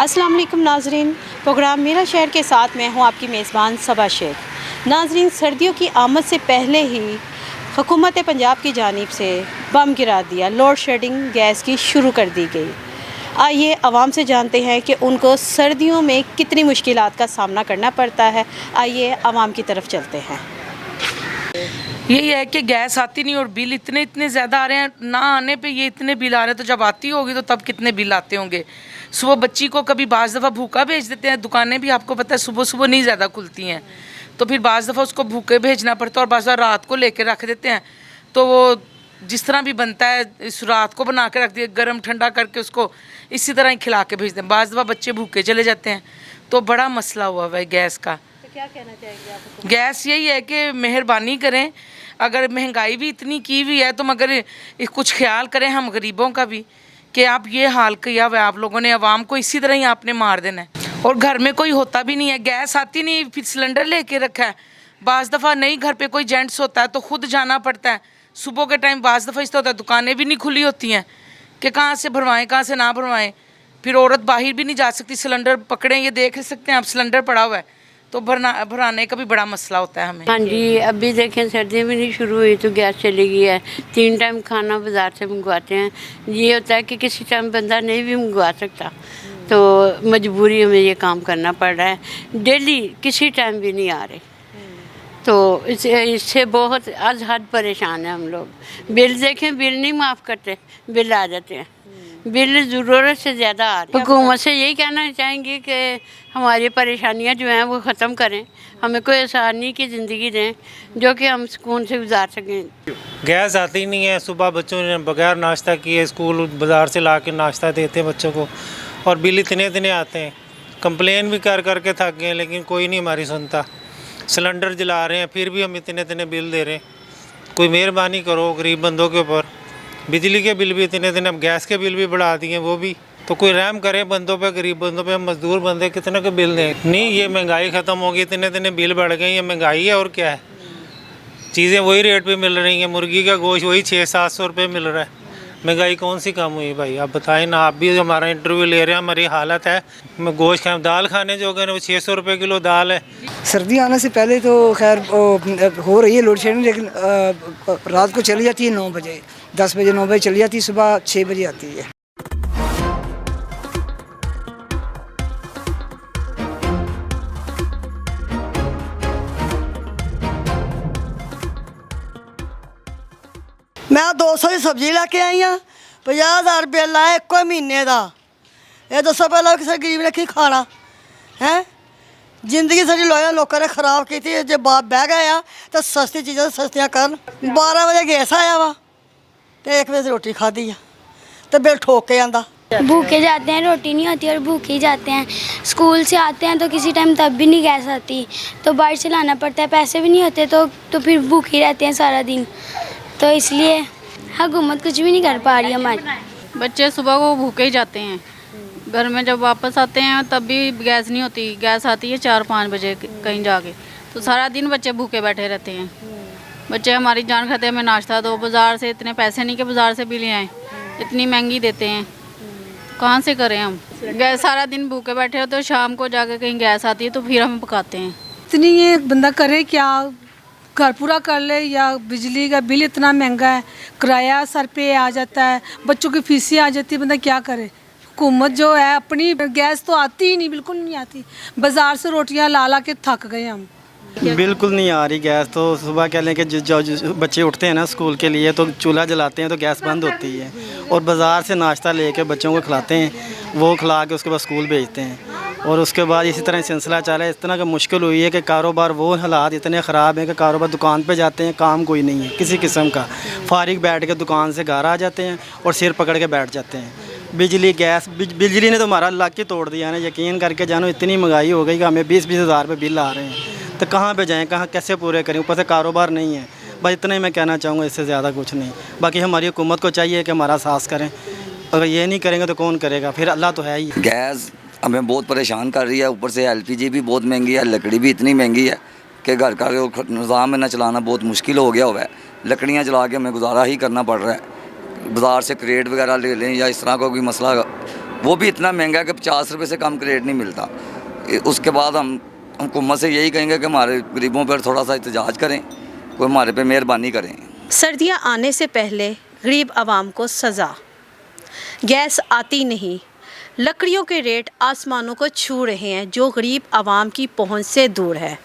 अस्सलाम वालेकुम नाजरीन, प्रोग्राम मेरा शहर के साथ मैं हूँ आपकी मेज़बान सबा शेख। नाजरीन, सर्दियों की आमद से पहले ही हुकूमत पंजाब की जानिब से बम गिरा दिया, लोड शेडिंग गैस की शुरू कर दी गई। आइए आवाम से जानते हैं कि उनको सर्दियों में कितनी मुश्किलात का सामना करना पड़ता है। आइए आवाम की तरफ चलते हैं। यही है कि गैस आती नहीं और बिल इतने ज़्यादा आ रहे हैं। ना आने पे ये इतने बिल आ रहे हैं, तो जब आती होगी तो तब कितने बिल आते होंगे। सुबह बच्ची को कभी बाज़ दफ़ा भूखा भेज देते हैं, दुकानें भी आपको पता है सुबह सुबह नहीं ज़्यादा खुलती हैं, तो फिर बाज़ दफ़ा उसको भूखे भेजना पड़ता है और बाज़ दफ़ा रात को लेके रख देते हैं। तो वो जिस तरह भी बनता है इस रात को बना के रख दिया, गर्म ठंडा करके उसको इसी तरह ही खिला के भेजते हैं। बाज़ दफ़ा बच्चे भूखे चले जाते हैं, तो बड़ा मसला हुआ है गैस का। तो क्या कहना चाहेंगे आप? गैस यही है कि मेहरबानी करें, अगर महंगाई भी इतनी की हुई है तो मगर कुछ ख्याल करें हम गरीबों का भी, कि आप ये हाल किया हुआ है आप लोगों ने, आवाम को इसी तरह ही आपने मार देना है। और घर में कोई होता भी नहीं है, गैस आती नहीं, फिर सिलेंडर लेके रखा है। बाज़ दफ़ा नहीं घर पे कोई जेंट्स होता है तो खुद जाना पड़ता है। सुबह के टाइम बाज़ दफ़ा इस होता है दुकानें भी नहीं खुली होती हैं कि कहाँ से भरवाएं कहाँ से ना भरवाएं। फिर औरत बाहर भी नहीं जा सकती, सिलेंडर पकड़ें, ये देख सकते हैं आप सिलेंडर पड़ा हुआ है, तो भराने का भी बड़ा मसला होता है हमें। हाँ जी, अभी देखें सर्दियाँ भी नहीं शुरू हुई तो गैस चली गई है। 3 टाइम खाना बाज़ार से मंगवाते हैं। ये होता है कि किसी टाइम बंदा नहीं भी मंगवा सकता, तो मजबूरी हमें ये काम करना पड़ रहा है। डेली किसी टाइम भी नहीं आ रहे, तो इससे बहुत आज हद परेशान है हम लोग। बिल देखें, बिल नहीं माफ़ करते, बिल आ जाते हैं, बिल ज़रूरत से ज़्यादा आ रहे हैं। हुकूमत से यही कहना चाहेंगे कि हमारी परेशानियां जो हैं वो ख़त्म करें, हमें कोई आसानी की ज़िंदगी दें जो कि हम सुकून से गुजार सकें। गैस आती नहीं है, सुबह बच्चों ने बगैर नाश्ता किए स्कूल बाज़ार से ला के नाश्ता देते हैं बच्चों को, और बिल इतने आते हैं। कंप्लेन भी कर के थक गए, लेकिन कोई नहीं हमारी सुनता। सिलेंडर जला रहे हैं फिर भी हम इतने बिल दे रहे हैं। कोई मेहरबानी करो गरीब बंदों के ऊपर। बिजली के बिल भी इतने, अब गैस के बिल भी बढ़ा दिए वो भी, तो कोई रहम करे बंदों पे, गरीब बंदों पे। मजदूर बंदे कितने के बिल दें? नहीं, ये महंगाई ख़त्म होगी, इतने बिल बढ़ गए, ये महंगाई है और क्या है। चीज़ें वही रेट पे मिल रही हैं, मुर्गी का गोश्त वही 600-700 रुपये मिल रहा है। महंगाई कौन सी कम हुई भाई? आप बताएं ना। आप भी हमारा इंटरव्यू ले रहे हैं, हमारी हालत है, मैं गोश्त खाएं, दाल खाने जो गए वो 600 रुपये किलो दाल है। सर्दी आने से पहले तो खैर हो रही है लोड शेडिंग, लेकिन रात को चली जाती है 9 बजे, 10 बजे 9 बजे चली जाती है, सुबह 6 बजे आती है। मैं 200 की सब्जी लैके आई हाँ, 50,000 बिल आया एक महीने का। ये दसो पहला किसी गरीब ने की खाना है? जिंदगी सारी लोगों ने खराब की थी। जो बाप बह गए आ तो सस्ती चीज़ें सस्तियाँ कर। 12 बजे गैस आया वा तो 1 बजे रोटी खाधी है तो बिल ठोक के आंदा। भूखे जाते हैं, रोटी नहीं होती और भूखे ही जाते हैं। स्कूल से आते हैं तो किसी टाइम तब भी नहीं गैस आती, तो बाहर से लाना पड़ता है, पैसे भी नहीं होते, तो फिर भूखे ही रहते हैं सारा दिन। तो इसलिए हुकूमत कुछ भी नहीं कर पा रही हमारी। बच्चे सुबह को भूखे ही जाते हैं, घर में जब वापस आते हैं तब भी गैस नहीं होती। गैस आती है 4-5 बजे कहीं जाके, तो सारा दिन बच्चे भूखे बैठे रहते हैं। बच्चे हमारी जान खाते हमें नाश्ता दो, बाज़ार से इतने पैसे नहीं कि बाज़ार से भी ले आएँ, इतनी महंगी देते हैं, कहाँ से करें हम? गैस सारा दिन भूखे बैठे हो, तो शाम को जाके कहीं गैस आती है तो फिर हम पकाते हैं। इतनी ये बंदा करे क्या, घर पूरा कर ले, या बिजली का बिल इतना महंगा है, किराया सर पे आ जाता है, बच्चों की फीसें आ जाती है, बंदा क्या करे? हुकूमत जो है अपनी, गैस तो आती ही नहीं, बिल्कुल नहीं आती। बाज़ार से रोटियां ला के थक गए हम। बिल्कुल नहीं आ रही गैस। तो सुबह कह लें कि जो बच्चे उठते हैं ना स्कूल के लिए, तो चूल्हा जलाते हैं तो गैस बंद होती है, और बाज़ार से नाश्ता लेके बच्चों को खिलाते हैं, वो खिला के उसके बाद स्कूल भेजते हैं, और उसके बाद इसी तरह सिलसिला चला है। इस तरह का मुश्किल हुई है कि कारोबार, वो हालात इतने ख़राब हैं कि कारोबार, दुकान पे जाते हैं, काम कोई नहीं है किसी किस्म का, फारिग बैठ के दुकान से घर आ जाते हैं और सिर पकड़ के बैठ जाते हैं। बिजली गैस बिजली ने तो हमारा लाख ही तोड़ दिया ना। यकीन करके जानो, इतनी महंगाई हो गई कि हमें 20-20 हज़ार रुपये बिल आ रहे हैं, तो कहाँ पे जाएं, कहाँ कैसे पूरे करें? ऊपर से कारोबार नहीं है। बस इतना ही मैं कहना चाहूँगा, इससे ज़्यादा कुछ नहीं। बाकी हमारी हुकूमत को चाहिए कि हमारा साथ करें, अगर ये नहीं करेंगे तो कौन करेगा? फिर अल्लाह तो है ही। गैस हमें बहुत परेशान कर रही है, ऊपर से LPG भी बहुत महंगी है, लकड़ी भी इतनी महंगी है कि घर का निज़ाम में न चलाना बहुत मुश्किल हो गया हुआ है। लकड़ियाँ जला के हमें गुजारा ही करना पड़ रहा है। बाज़ार से क्रेट वगैरह ले लें या इस तरह का कोई मसला वो भी इतना महंगा है कि 50 रुपये से कम का रेट नहीं मिलता। उसके बाद हम हुकूमत से यही कहेंगे कि हमारे गरीबों पर थोड़ा सा एहतजाज करें, कोई हमारे पे मेहरबानी करें। सर्दियां आने से पहले गरीब आवाम को सज़ा, गैस आती नहीं, लकड़ियों के रेट आसमानों को छू रहे हैं जो गरीब आवाम की पहुंच से दूर है।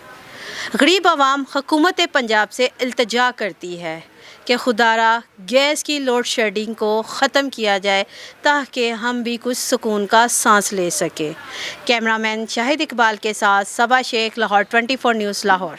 गरीब आवाम हुकूमत पंजाब से इल्तिजा करती है कि खुदारा गैस की लोड शेडिंग को ख़त्म किया जाए ताकि हम भी कुछ सुकून का सांस ले सके। कैमरामैन शाहिद इकबाल के साथ सबा शेख, लाहौर 24 न्यूज़, लाहौर।